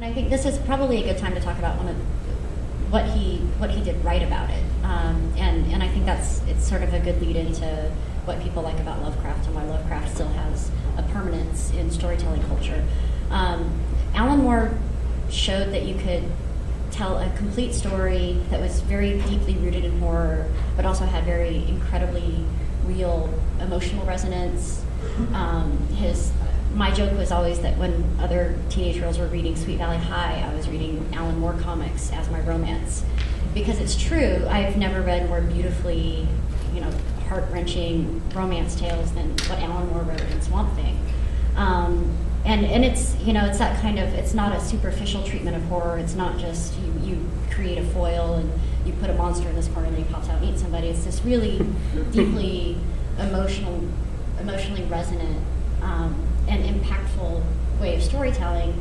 And I think this is probably a good time to talk about what he did right about it. And I think it's sort of a good lead into what people like about Lovecraft and why Lovecraft still has a permanence in storytelling culture. Alan Moore showed that you could tell a complete story that was very deeply rooted in horror, but also had very incredibly real emotional resonance. My joke was always that when other teenage girls were reading Sweet Valley High, I was reading Alan Moore comics as my romance. Because it's true, I've never read more beautifully, heart-wrenching romance tales than what Alan Moore wrote in Swamp Thing. And it's, it's that kind of, it's not a superficial treatment of horror. It's not just you create a foil and you put a monster in this corner and then he pops out and eats somebody. It's this really deeply emotionally resonant and impactful way of storytelling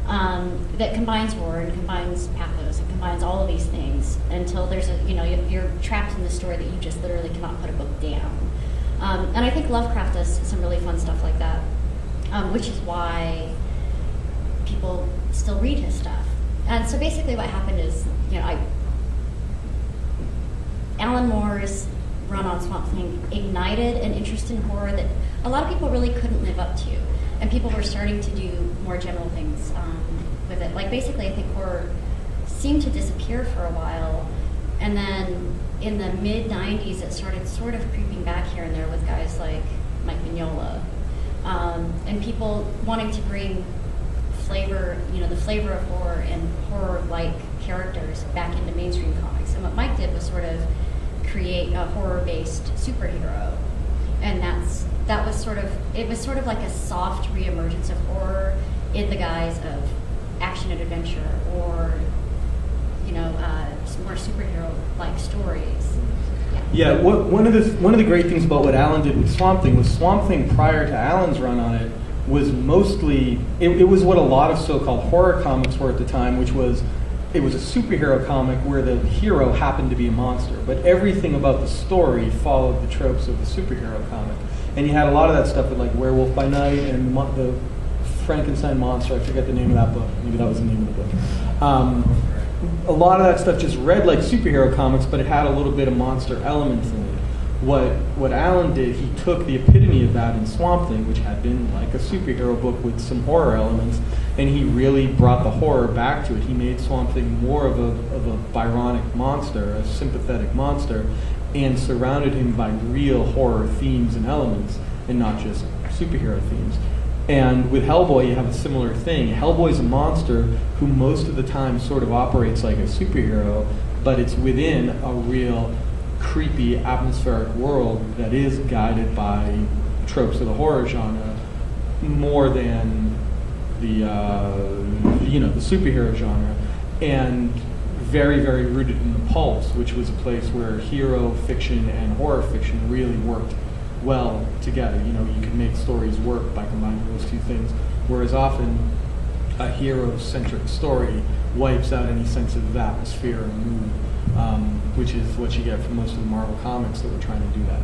that combines horror and combines pathos and combines all of these things until there's you're trapped in this story that you just literally cannot put a book down. And I think Lovecraft does some really fun stuff like that, which is why people still read his stuff. And so basically what happened is, Alan Moore's run on Swamp Thing ignited an interest in horror that a lot of people really couldn't live up to. And people were starting to do more general things with it. Like basically I think horror seemed to disappear for a while. And then in the mid-90s it started sort of creeping back here and there with guys like Mike Mignola. And people wanting to bring flavor, the flavor of horror and horror-like characters back into mainstream comics. And what Mike did was sort of create a horror-based superhero. And that was sort of like a soft reemergence of horror in the guise of action and adventure or, more superhero-like stories. Yeah, one of the great things about what Alan did with Swamp Thing was Swamp Thing prior to Alan's run on it was mostly, it was what a lot of so-called horror comics were at the time, which was, it was a superhero comic where the hero happened to be a monster, but everything about the story followed the tropes of the superhero comic. And you had a lot of that stuff with like Werewolf by Night and the Frankenstein monster, I forget the name of that book, maybe that was the name of the book. A lot of that stuff just read like superhero comics, but it had a little bit of monster elements in it. What Alan did, he took the epitome of that in Swamp Thing, which had been like a superhero book with some horror elements, and he really brought the horror back to it. He made Swamp Thing more of a Byronic monster, a sympathetic monster, and surrounded him by real horror themes and elements, and not just superhero themes. And with Hellboy, you have a similar thing. Hellboy's a monster who most of the time sort of operates like a superhero, but it's within a real creepy atmospheric world that is guided by tropes of the horror genre more than the the superhero genre, and very, very rooted in the pulps, which was a place where hero fiction and horror fiction really worked well together. You can make stories work by combining those two things, whereas often a hero-centric story wipes out any sense of atmosphere and mood, which is what you get from most of the Marvel comics that were trying to do that.